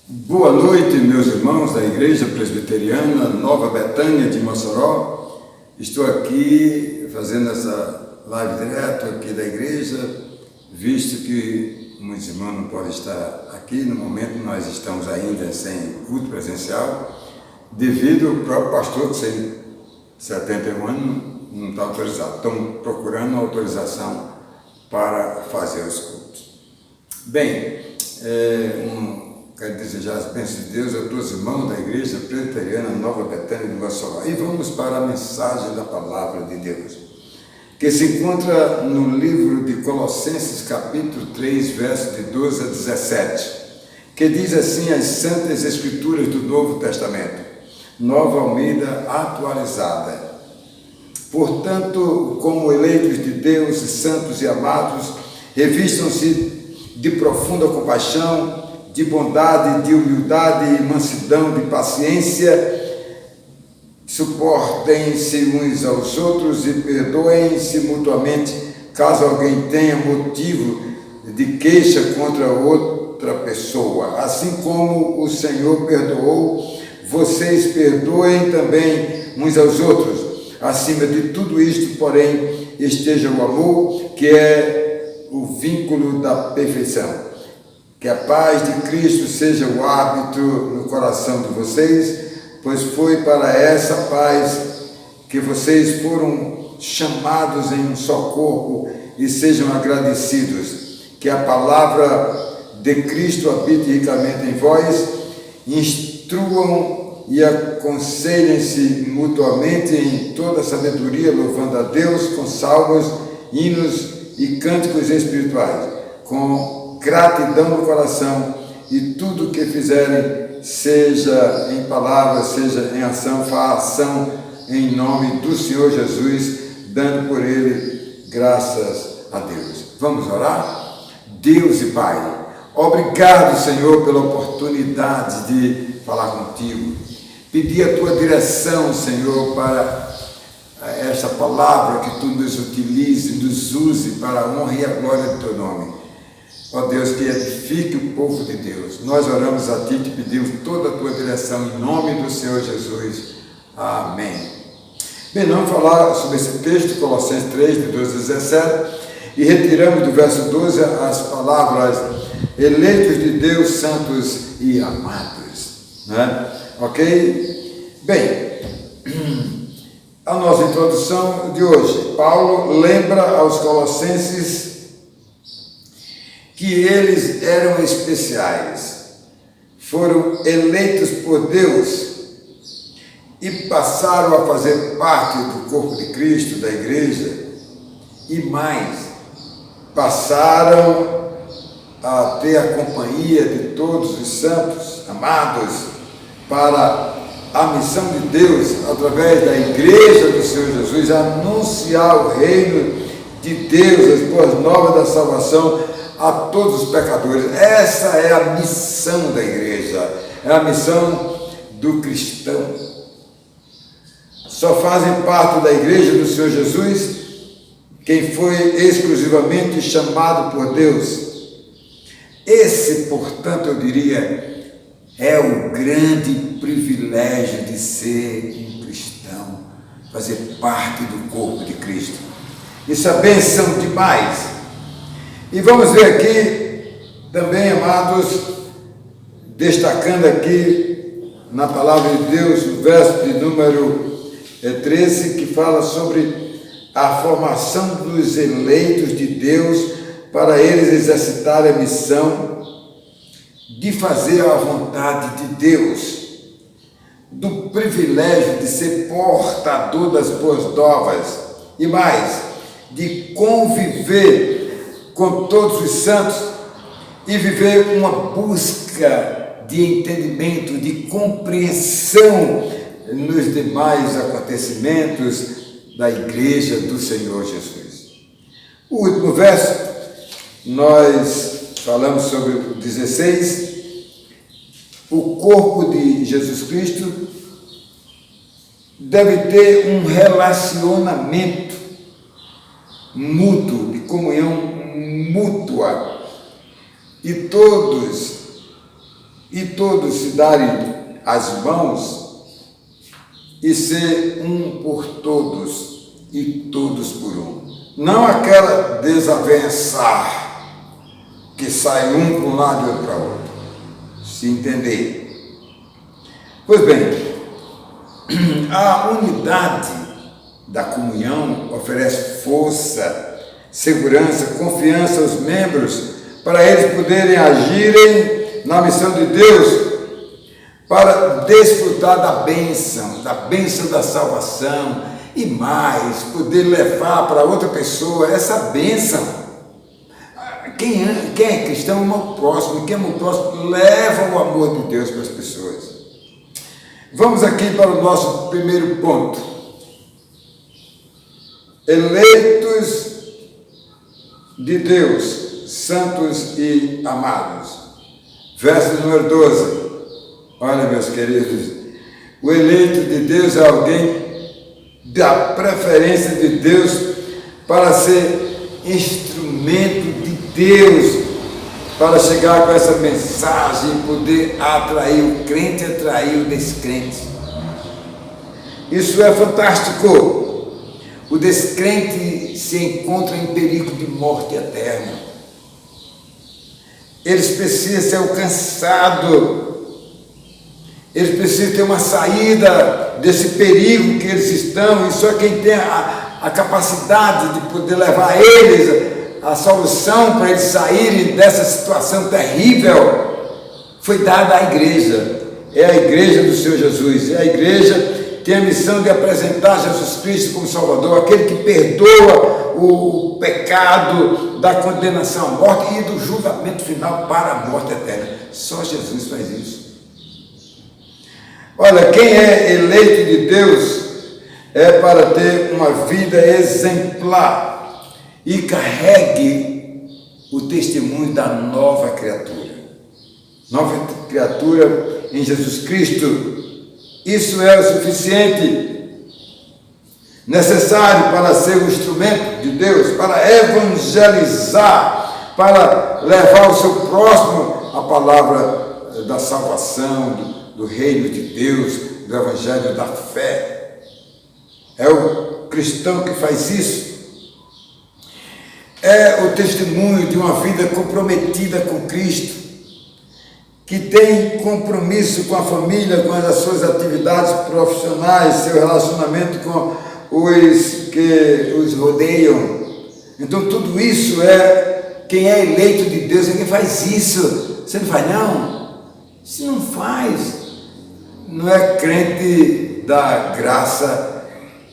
Boa noite, meus irmãos da Igreja Presbiteriana Nova Betânia de Mossoró. Estou aqui fazendo essa live direto aqui da igreja, visto que muitos irmãos não podem estar aqui. No momento nós estamos ainda sem culto presencial, devido ao próprio pastor que tem 71 anos não está autorizado. Estão procurando autorização para fazer os cultos. Bem, quero desejar as bênçãos de Deus a todos os irmãos da Igreja Presbiteriana Nova Betânia de Mossoró. E vamos para a mensagem da Palavra de Deus, que se encontra no livro de Colossenses, capítulo 3, versos de 12 a 17, que diz assim as Santas Escrituras do Novo Testamento, Nova Almeida atualizada. Portanto, como eleitos de Deus, santos e amados, revistam-se de profunda compaixão, de bondade, de humildade, mansidão, de paciência, suportem-se uns aos outros e perdoem-se mutuamente, caso alguém tenha motivo de queixa contra outra pessoa. Assim como o Senhor perdoou, vocês perdoem também uns aos outros. Acima de tudo isto, porém, esteja o amor, que é o vínculo da perfeição. Que a paz de Cristo seja o árbitro no coração de vocês, pois foi para essa paz que vocês foram chamados em um só corpo, e sejam agradecidos. Que a palavra de Cristo habite ricamente em vós, instruam e aconselhem-se mutuamente em toda sabedoria, louvando a Deus com salmos, hinos e cânticos espirituais, com gratidão no coração, e tudo o que fizerem, seja em palavra, seja em ação, façam em nome do Senhor Jesus, dando por Ele graças a Deus. Vamos orar? Deus e Pai, obrigado, Senhor, pela oportunidade de falar contigo. Pedir a Tua direção, Senhor, para esta palavra, que Tu nos utilize, nos use para a honra e a glória do Teu nome. Ó Deus, que edifique o povo de Deus. Nós oramos a Ti, te pedimos toda a Tua direção, em nome do Senhor Jesus. Amém. Bem, vamos falar sobre esse texto, Colossenses 3, de 12 a 17, e retiramos do verso 12 as palavras eleitos de Deus, santos e amados. Né? Ok? Bem, a nossa introdução de hoje. Paulo lembra aos Colossenses que eles eram especiais, foram eleitos por Deus e passaram a fazer parte do corpo de Cristo, da igreja, e mais, passaram a ter a companhia de todos os santos amados para a missão de Deus, através da igreja do Senhor Jesus, anunciar o reino de Deus, as boas novas da salvação a todos os pecadores. Essa é a missão da igreja, é a missão do cristão. Só fazem parte da igreja do Senhor Jesus quem foi exclusivamente chamado por Deus. Esse, portanto, eu diria, é o grande privilégio de ser um cristão, fazer parte do corpo de Cristo. Isso é bênção demais. E vamos ver aqui também, amados, destacando aqui na palavra de Deus, o verso de número 13, que fala sobre a formação dos eleitos de Deus para eles exercitarem a missão de fazer a vontade de Deus, do privilégio de ser portador das boas novas e mais, de conviver com todos os santos e viver uma busca de entendimento, de compreensão nos demais acontecimentos da igreja do Senhor Jesus. O último verso, nós falamos sobre o 16, o corpo de Jesus Cristo deve ter um relacionamento mútuo, de comunhão mútua, e todos e todos se darem as mãos e ser um por todos e todos por um. Não aquela desavençar que sai um para um lado e outro para o outro. Se entender. Pois bem, a unidade da comunhão oferece força, segurança, confiança aos membros para eles poderem agirem na missão de Deus, para desfrutar da bênção da salvação e mais, poder levar para outra pessoa essa bênção. Quem é cristão ama o próximo, quem ama o próximo leva o amor de Deus para as pessoas. Vamos aqui para o nosso primeiro ponto. Eleitos de Deus, santos e amados. Verso número 12. Olha, meus queridos, o eleito de Deus é alguém da preferência de Deus para ser instrumento de Deus, para chegar com essa mensagem e poder atrair o crente e atrair o descrente. Isso é fantástico. O descrente se encontra em perigo de morte eterna. Eles precisam ser alcançados. Eles precisam ter uma saída desse perigo que eles estão, e só quem tem a capacidade de poder levar eles a solução para eles saírem dessa situação terrível foi dada à igreja. É a igreja do Senhor Jesus, é a igreja que tem a missão de apresentar Jesus Cristo como Salvador, aquele que perdoa o pecado da condenação à morte e do julgamento final para a morte eterna. Só Jesus faz isso. Olha, quem é eleito de Deus é para ter uma vida exemplar e carregue o testemunho da nova criatura. Nova criatura em Jesus Cristo. Isso é o suficiente, necessário para ser um instrumento de Deus, para evangelizar, para levar ao seu próximo a palavra da salvação, do reino de Deus, do evangelho da fé. É o cristão que faz isso. É o testemunho de uma vida comprometida com Cristo, que tem compromisso com a família, com as suas atividades profissionais, seu relacionamento com os que os rodeiam. Então tudo isso é quem é eleito de Deus, é quem faz isso. Você não faz não? Se não faz, não é crente da graça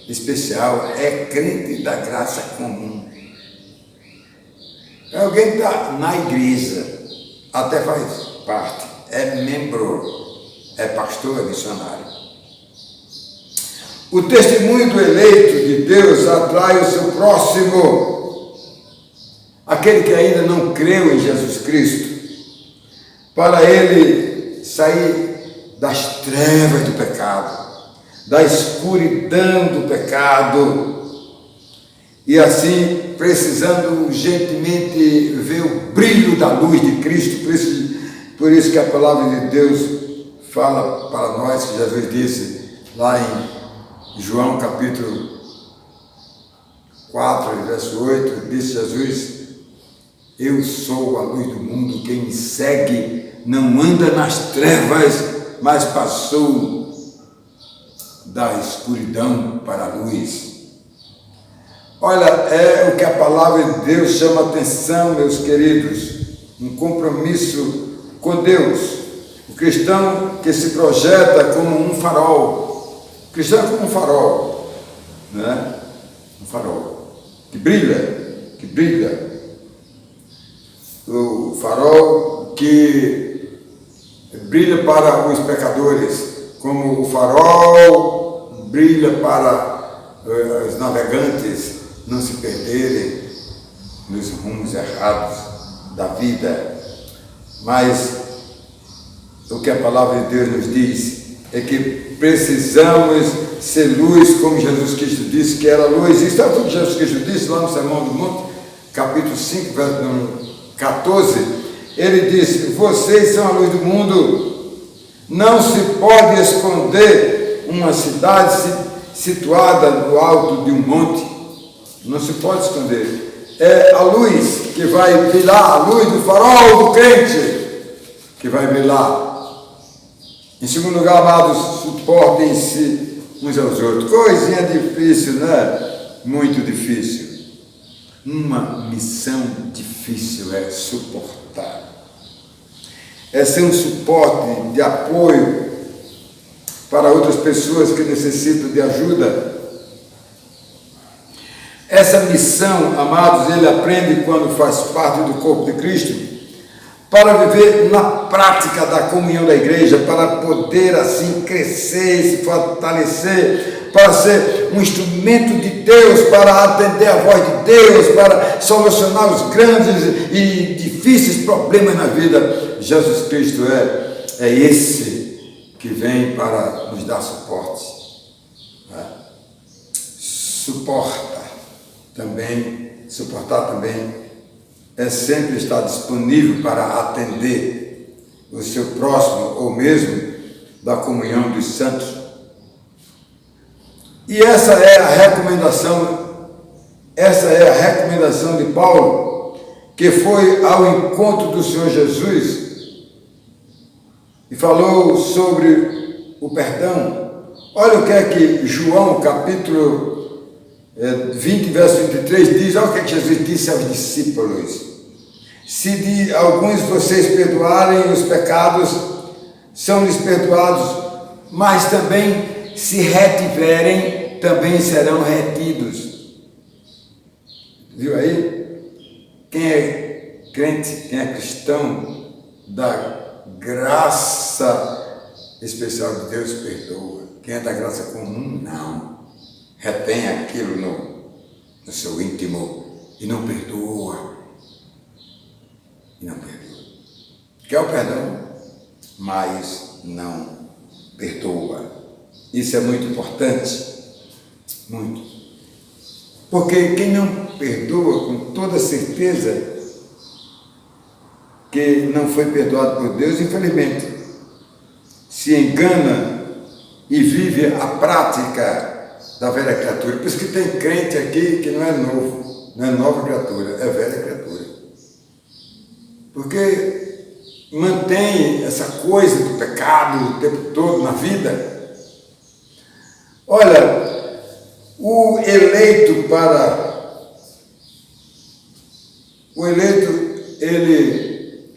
especial, é crente da graça comum. É alguém que está na igreja, até faz parte, é membro, é pastor, é missionário. O testemunho do eleito de Deus atrai o seu próximo, aquele que ainda não creu em Jesus Cristo, para ele sair das trevas do pecado, da escuridão do pecado, e assim, precisando urgentemente ver o brilho da luz de Cristo. Por isso que a palavra de Deus fala para nós, que Jesus disse lá em João capítulo 4, verso 8, disse Jesus: eu sou a luz do mundo, quem me segue não anda nas trevas, mas passou da escuridão para a luz. Olha, é o que a palavra de Deus chama a atenção, meus queridos, um compromisso com Deus. O cristão que se projeta como um farol. O cristão é como um farol, né? Um farol que brilha. O farol que brilha para os pecadores, como o farol brilha para os navegantes não se perderem nos rumos errados da vida. Mas o que a palavra de Deus nos diz é que precisamos ser luz, como Jesus Cristo disse que era luz. Isso é o que Jesus Cristo disse lá no Sermão do Monte, capítulo 5, verso 14. Ele disse: vocês são a luz do mundo. Não se pode esconder uma cidade situada no alto de um monte. Não se pode esconder. É a luz que vai brilhar, a luz do farol do crente que vai brilhar. Em segundo lugar, amados, suportem-se uns aos outros. Coisinha difícil, né? Muito difícil. Uma missão difícil é suportar. É ser um suporte de apoio para outras pessoas que necessitam de ajuda. Essa missão, amados, ele aprende quando faz parte do corpo de Cristo, para viver na prática da comunhão da igreja, para poder assim crescer, se fortalecer, para ser um instrumento de Deus, para atender a voz de Deus, para solucionar os grandes e difíceis problemas na vida. Jesus Cristo é esse que vem para nos dar suporte. Suportar também é sempre estar disponível para atender o seu próximo, ou mesmo da comunhão dos santos. E essa é a recomendação de Paulo, que foi ao encontro do Senhor Jesus e falou sobre o perdão. Olha o que é que João, capítulo 20, verso 23, diz. Olha o que é que Jesus disse aos discípulos: se de alguns vocês perdoarem os pecados, são-lhes perdoados, mas também se retiverem, também serão retidos. Viu aí? Quem é crente, quem é cristão da graça especial de Deus, perdoa. Quem é da graça comum, não. Retém aquilo no seu íntimo e não perdoa. Quer o perdão, mas não perdoa. Isso é muito importante. Muito. Porque quem não perdoa, com toda certeza, que não foi perdoado por Deus, infelizmente, se engana e vive a prática da velha criatura. Por isso que tem crente aqui que não é novo, não é nova criatura, é velha criatura. Porque mantém essa coisa do pecado o tempo todo na vida. Olha, o eleito,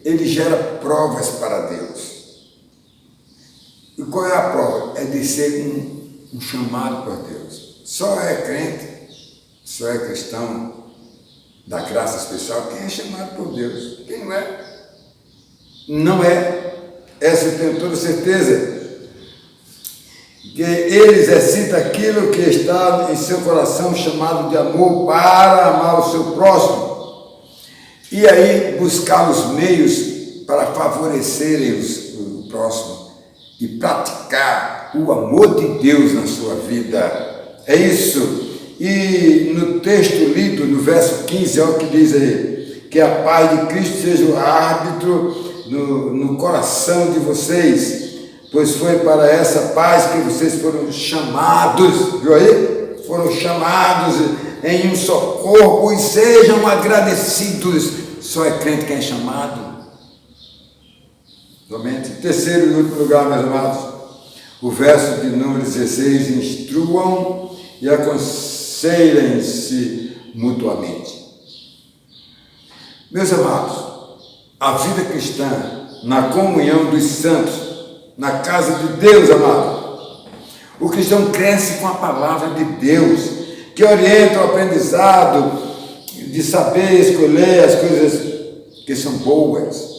ele gera provas para Deus. E qual é a prova? É de ser um chamado por Deus. Só é crente, só é cristão da graça especial quem é chamado por Deus. Quem não é? Não é. Essa eu tenho toda certeza. Que ele exercita aquilo que está em seu coração, chamado de amor, para amar o seu próximo. E aí buscar os meios para favorecerem o próximo e praticar o amor de Deus na sua vida. É isso. E no texto lido, no verso 15, olha o que diz aí: que a paz de Cristo seja o árbitro no coração de vocês, pois foi para essa paz que vocês foram chamados. Viu aí? Foram chamados em um só corpo, e sejam agradecidos. Só é crente quem é chamado. Somente. Terceiro e último lugar, meus amados, o verso de número 16: instruam e aconselhem-se mutuamente. Meus amados, a vida cristã na comunhão dos santos, na casa de Deus, amado, o cristão cresce com a palavra de Deus, que orienta o aprendizado de saber escolher as coisas que são boas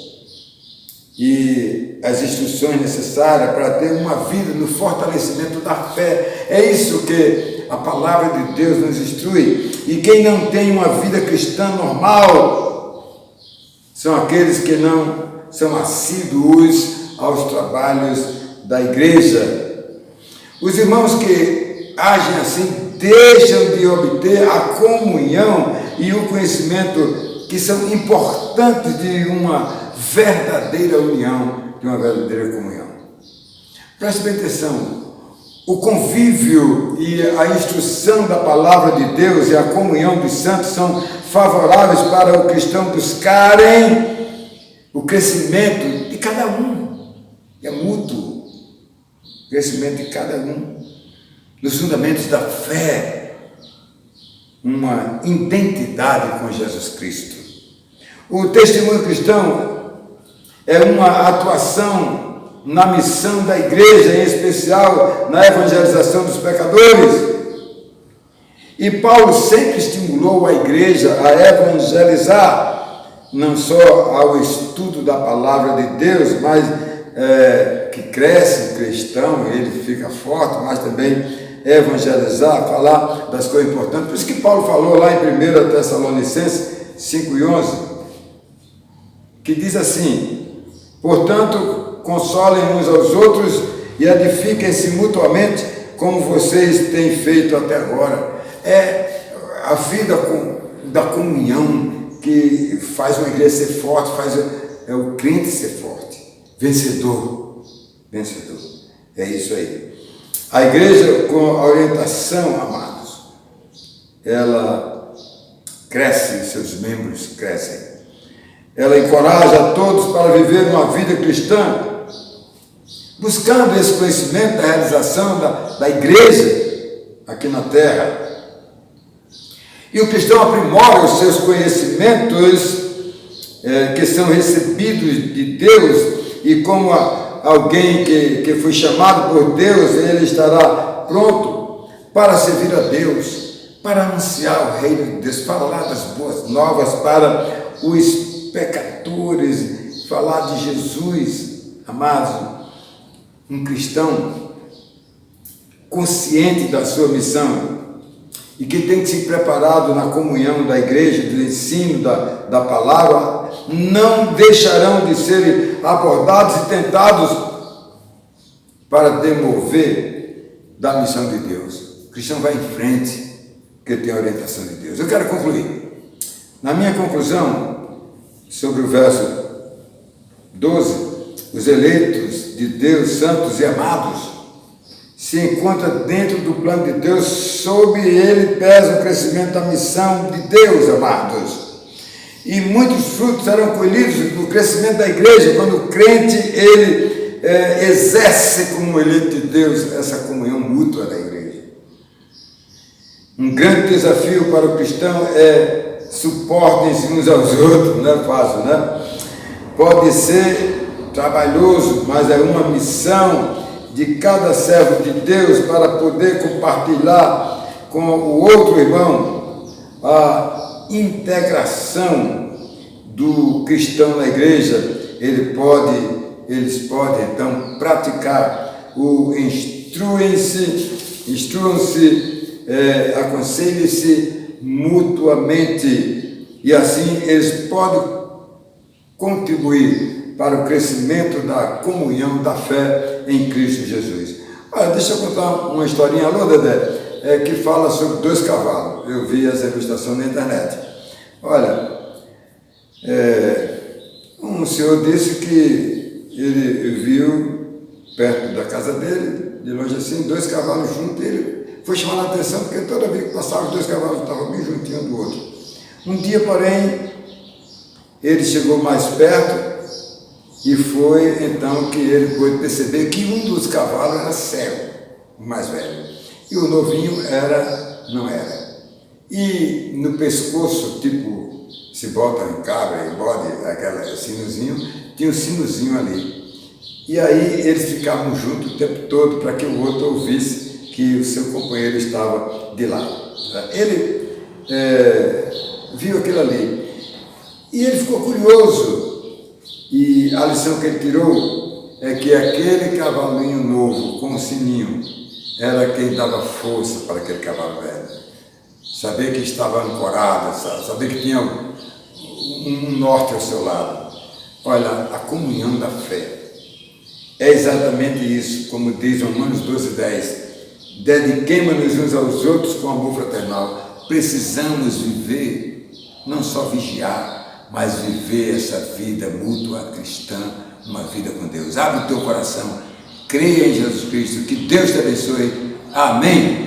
e as instruções necessárias para ter uma vida no fortalecimento da fé. É isso que a palavra de Deus nos instrui. E quem não tem uma vida cristã normal são aqueles que não são assíduos aos trabalhos da igreja. Os irmãos que agem assim deixam de obter a comunhão e o conhecimento que são importantes de uma verdadeira união, de uma verdadeira comunhão. Preste bem atenção. O convívio e a instrução da palavra de Deus e a comunhão dos santos são favoráveis para o cristão buscarem o crescimento de cada um. É mútuo. O crescimento de cada um. Nos fundamentos da fé. Uma identidade com Jesus Cristo. O testemunho cristão é uma atuação na missão da igreja, em especial na evangelização dos pecadores. E Paulo sempre estimulou a igreja a evangelizar, não só ao estudo da palavra de Deus, mas que cresce o cristão, ele fica forte, mas também evangelizar, falar das coisas importantes. Por isso que Paulo falou lá em 1 Tessalonicenses 5:11, que diz assim: portanto, consolem uns aos outros e edifiquem-se mutuamente, como vocês têm feito até agora. É a vida da comunhão que faz uma igreja ser forte, faz o crente ser forte, vencedor. É isso aí. A igreja, com a orientação, amados, ela cresce, seus membros crescem. Ela encoraja a todos para viver uma vida cristã, buscando esse conhecimento da realização da igreja aqui na terra. E o cristão aprimora os seus conhecimentos que são recebidos de Deus, e como alguém que foi chamado por Deus, ele estará pronto para servir a Deus, para anunciar o reino de Deus, falar das boas novas para os pecadores, falar de Jesus. Amados, um cristão consciente da sua missão e que tem que se preparado na comunhão da igreja, do ensino da palavra, não deixarão de ser abordados e tentados para demover da missão de Deus. O cristão vai em frente, porque tem a orientação de Deus. Eu quero concluir. Na minha conclusão, sobre o verso 12, os eleitos de Deus, santos e amados, se encontram dentro do plano de Deus, sob ele pesa o crescimento da missão de Deus, amados. E muitos frutos serão colhidos no crescimento da igreja, quando o crente, ele exerce como eleito de Deus essa comunhão mútua da igreja. Um grande desafio para o cristão é suportem-se uns aos outros, não é fácil, né? Pode ser trabalhoso, mas é uma missão de cada servo de Deus para poder compartilhar com o outro irmão a integração do cristão na igreja. Eles podem então praticar o instruam-se, aconselhem-se mutuamente, e assim eles podem contribuir para o crescimento da comunhão da fé em Cristo Jesus. Olha, deixa eu contar uma historinha, alô, Dedé, que fala sobre 2 cavalos. Eu vi essa ilustração na internet. Olha, um senhor disse que ele viu perto da casa dele, de longe assim, 2 cavalos juntos. Ele foi chamando a atenção porque toda vez que passava, os 2 cavalos estavam bem juntinho um do outro. Um dia, porém, ele chegou mais perto e foi então que ele pôde perceber que um dos cavalos era cego, o mais velho, e o novinho não era. E no pescoço, tipo, se bota em cabra, em bode, aquele sinozinho, tinha um sinozinho ali. E aí eles ficavam juntos o tempo todo para que o outro ouvisse que o seu companheiro estava de lá. Ele viu aquilo ali e ele ficou curioso. E a lição que ele tirou é que aquele cavalinho novo com o sininho era quem dava força para aquele cavalo velho. Saber que estava ancorado, saber que tinha um norte ao seu lado. Olha, a comunhão da fé é exatamente isso, como diz Romanos 12:10. Dediquemo-nos uns aos outros com amor fraternal. Precisamos viver, não só vigiar, mas viver essa vida mútua cristã, uma vida com Deus. Abre o teu coração Creia em Jesus Cristo. Que Deus te abençoe. Amém.